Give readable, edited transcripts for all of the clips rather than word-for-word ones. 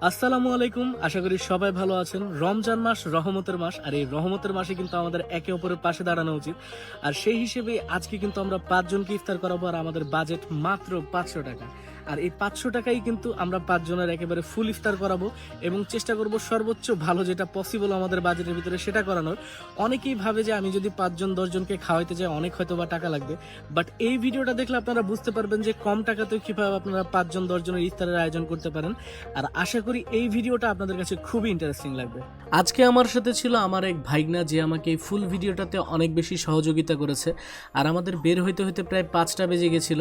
আসসালামু আলাইকুম। আশা করি সবাই ভালো আছেন। রমজান মাস রহমতের মাস, আর এই রহমতের মাসে কিন্তু আমাদের একে অপরের পাশে দাঁড়ানো উচিত। আর সেই হিসেবে আজকে কিন্তু আমরা 5 জনকে ইফতার করাবো, আর আমাদের বাজেট মাত্র 500 টাকা। আর এই 500 টাকাই কিন্তু আমরা 5 জনের একেবারে ফুল ইফতার করাবো এবং চেষ্টা করব সর্বোচ্চ ভালো যেটা পসিবল আমাদের বাজেটের ভিতরে সেটা করানোর। অনেকেই ভাবে যে আমি যদি 5 জন 10 জনকে খাওয়াইতে যাই অনেক হয়তো বা টাকা লাগবে, বাট এই ভিডিওটা দেখলে আপনারা বুঝতে পারবেন যে কম টাকাতেও কিভাবে আপনারা 5 জন 10 জনের ইফতারের আয়োজন করতে পারেন। আর আশা করি এই ভিডিওটা আপনাদের কাছে খুবই ইন্টারেস্টিং লাগবে। আজকে আমার সাথে ছিল আমার এক ভাইগনা, যে আমাকে এই ফুল ভিডিওটাতে অনেক বেশি সহযোগিতা করেছে। আর আমাদের বের হইতে হইতে প্রায় 5টা বেজে গেছিল।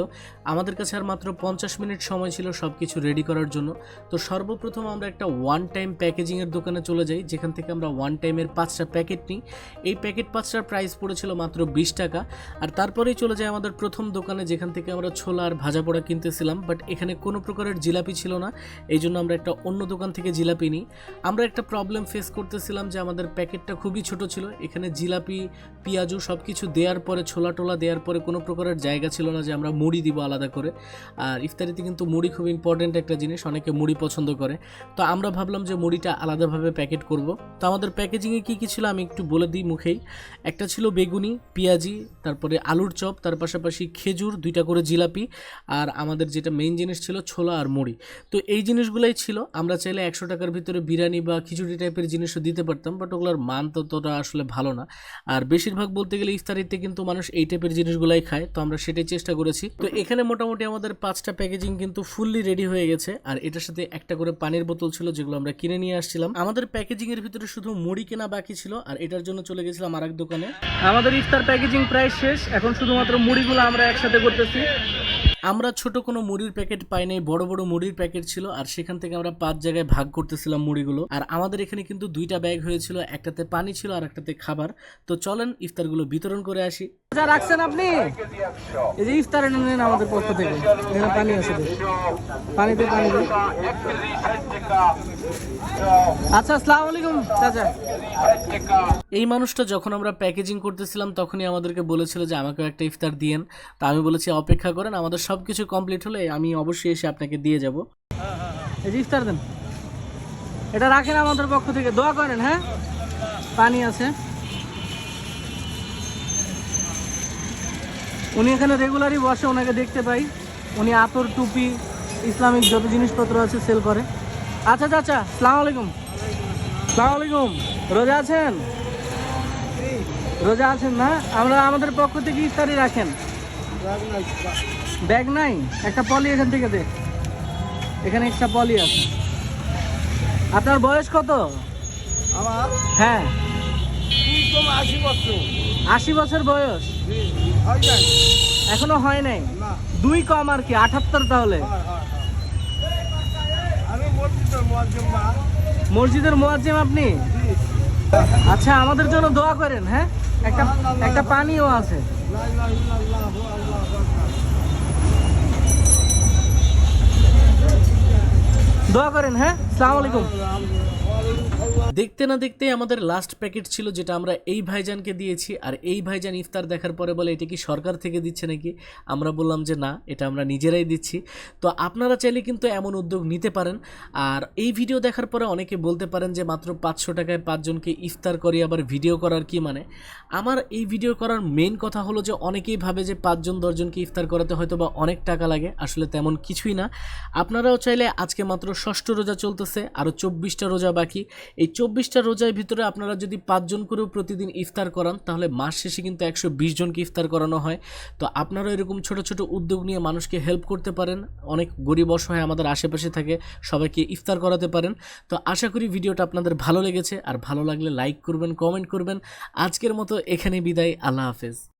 আমাদের কাছে আর মাত্র 50 মিনিট সময় ছিল সব কিছু রেডি করার জন্য। তো সর্বপ্রথম আমরা একটা ওয়ান টাইম প্যাকেজিংয়ের দোকানে চলে যাই, যেখান থেকে আমরা ওয়ান টাইমের 5টা প্যাকেট নিই। এই প্যাকেট 5টার প্রাইস পড়েছিল মাত্র 20 টাকা। আর তারপরেই চলে যায় আমাদের প্রথম দোকানে, যেখান থেকে আমরা ছোলা আর ভাজা পোড়া কিনতেছিলাম, বাট এখানে কোনো প্রকারের জিলাপি ছিল না। এই জন্য আমরা একটা অন্য দোকান থেকে জিলাপি নিই। আমরা একটা প্রবলেম ফেস করতেছিলাম যে আমাদের প্যাকেটটা খুবই ছোট ছিল। এখানে জিলাপি, পেঁয়াজু সব কিছু দেওয়ার পরে, ছোলা টোলা দেওয়ার পরে কোনো প্রকারের জায়গা ছিল না যে আমরা মুড়ি দিব আলাদা করে। আর ইফতারিতে কিন্তু মুড়ি খুব ইম্পর্টেন্ট একটা জিনিস, অনেকে মুড়ি পছন্দ করে। তো আমরা ভাবলাম যে মুড়িটা আলাদাভাবে প্যাকেট করব। তো আমাদের প্যাকেজিংয়ে কী কী ছিল আমি একটু বলে দিই মুখেই। একটা ছিল বেগুনি, পেঁয়াজি, তারপরে আলুর চপ, তার পাশাপাশি খেজুর, 2টা করে জিলাপি, আর আমাদের যেটা মেইন জিনিস ছিল ছোলা আর মুড়ি। তো এই জিনিসগুলাই ছিল। আমরা চাইলে 100 টাকার ভিতরে বিরিয়ানি বা খিচুড়ি টাইপের জিনিসও দিতে পারতাম, বাট ওগুলোর মান ততটা আসলে ভালো না। আর বেশিরভাগ বলতে গেলে ইফতারিতে কিন্তু মানুষ এই টাইপের জিনিসগুলাই খায়, তো আমরা সেটাই চেষ্টা করেছি। তো এখানে মোটামুটি আমাদের 5টা প্যাকেজিং কিন্তু ফুললি রেডি হয়ে গেছে। আর এটার সাথে একটা করে পানির বোতল ছিল, যেগুলো আমরা কিনে নিয়ে আসছিলাম। আমাদের প্যাকেজিং এর ভিতরে শুধু মুড়ি কেনা বাকি ছিল, আর এটার জন্য চলে গেছিলাম আরেক দোকানে। আমাদের ইফতার প্যাকেজিং প্রায় শেষ, এখন শুধুমাত্র মুড়িগুলো আমরা একসাথে করতেছি। আমরা ছোট কোনো মুড়ির প্যাকেট পাই নাই, বড় বড় মুড়ির প্যাকেট ছিল, আর সেখান থেকে আমরা 5 জায়গায় ভাগ করতেছিলাম মুড়িগুলো। আর আমাদের এখানে কিন্তু 2টা ব্যাগ হয়েছিল, একটাতে পানি ছিল আর একটাতে খাবার। তো চলেন ইফতারগুলো বিতরণ করে আসি। যা রাখছেন আপনি, এই যে ইফতার নেন আমাদের পক্ষ থেকে। এখানে পানি আছে, পানিতে পানি দিন। আচ্ছা, আসসালামু আলাইকুম চাচা। এই মানুষটা যখন আমরা প্যাকেজিং করতেছিলাম তখনই আমাদেরকে বলেছিল যে আমাকেও একটা ইফতার দিয়েন। তা আমি বলেছি অপেক্ষা করেন, আমাদের সব কিছু কমপ্লিট হলে আমি অবশ্যই এসে আপনাকে দিয়ে যাব। এই যে ইফতার দেন, এটা রাখেন আমাদের পক্ষ থেকে, দোয়া করেন। হ্যাঁ, পানি আছে। উনি এখানে রেগুলারই বসে, ওনাকে দেখতে পাই। উনি আতর, টুপি, ইসলামিক যত জিনিসপত্র আছে সেল করে। আচ্ছা চাচা, আসসালামু আলাইকুম। আসসালামু আলাইকুম। রোজা আছেন? রোজা আছেন না? আমরা আমাদের পক্ষ থেকে ইফতারি রাখেন। ব্যাগ নাই? একটা পলি এখান থেকে দে, এখানে একটা পলি আছে। আপনার বয়স কত? আমার হ্যাঁ, 80 বছর। 80 বছর বয়স? এখনো হয় নাই? 2 কম আর কি, 78 তাহলে। আমি মসজিদের মুয়াজ্জিম আপনি? আচ্ছা, আমাদের জন্য দোয়া করেন। হ্যাঁ, একটা পানিও আছে। দোয়া করেন। হ্যাঁ, আসসালামু আলাইকুম। দেখতে না দেখতে আমাদের লাস্ট প্যাকেট ছিল, যেটা আমরা এই ভাইজানকে দিয়েছি। আর এই ভাইজান ইফতার দেখার পরে বলে এটা কি সরকার থেকে দিচ্ছে নাকি? আমরা বললাম যে না, এটা আমরা নিজেরাই দিচ্ছি। তো আপনারা চাইলে কিন্তু এমন উদ্যোগ নিতে পারেন। আর এই ভিডিও দেখার পরে অনেকে বলতে পারেন যে মাত্র 500 টাকায় 5 জনকে ইফতার করি, আবার ভিডিও করার কি মানে? আমার এই ভিডিও করার মেইন কথা হলো যে অনেকেই ভাবে যে 5 জন 10 জনকে ইফতার করাতে হয়তো বা অনেক টাকা লাগে, আসলে তেমন কিছুই না। আপনারাও চাইলে, আজকে মাত্র 6ষ্ঠ রোজা চলতেছে, আরও 24টা রোজা বাকি। এই 24টা রোজার ভিতরে আপনারা যদি 5 জন করেও প্রতিদিন ইফতার করান, তাহলে মাস শেষে কিন্তু 120 জনকে ইফতার করানো হয়। তো আপনারা এরকম ছোট ছোট উদ্যোগ নিয়ে মানুষকে হেল্প করতে পারেন। অনেক গরিব অসহায় আমাদের আশেপাশে থাকে, সবাইকে ইফতার করাতে পারেন। তো আশা করি ভিডিওটা আপনাদের ভালো লেগেছে, আর ভালো লাগলে লাইক করবেন, কমেন্ট করবেন। আজকের মতো এখানে বিদায়, আল্লাহ হাফেজ।